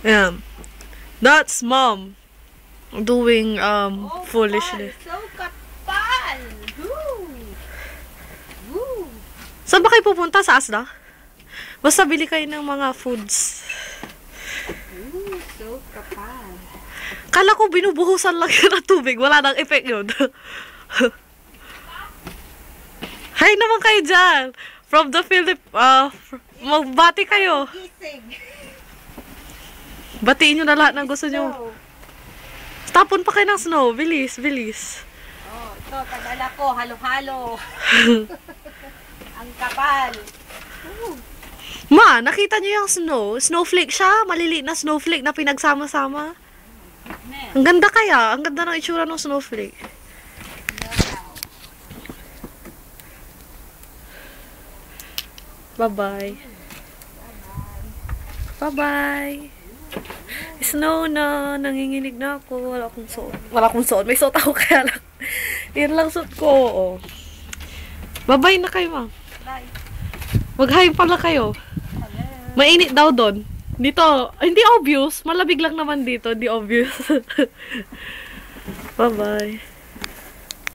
Yeah. That's mom doing foolishly. So kapal! Woo! Woo! Saan ba kayo pupunta? Sa Asda? Basta bili kayo ng mga foods. Ooh, so kapal. Kala ko binubuhusan lang yun ng tubig. Wala nang effect yun. Hi naman kayo dyan. From the magbati kayo. Gising. Batiin nyo na lahat ng gusto nyo. Tapon pa kayo ng snow. Bilis, bilis. Oh, ito, tagal ako. Halo-halo. Ang kapal. Ooh. Ma, nakita nyo yung snow? Snowflake siya. Maliliit na snowflake na pinagsama-sama. Ang ganda kaya. Ang ganda ng itsura ng snowflake. Bye-bye. Bye-bye. Snow na. Nanginginig na ako. Wala akong suot. Wala akong suot. May suot ako kaya lang. Yan lang suot ko. Oh. Bye-bye na kayo, ma'am. Bye. Mag-hi pala kayo. Mainit daw doon. Dito, hindi obvious. Malamig lang naman dito. Hindi obvious. Bye-bye.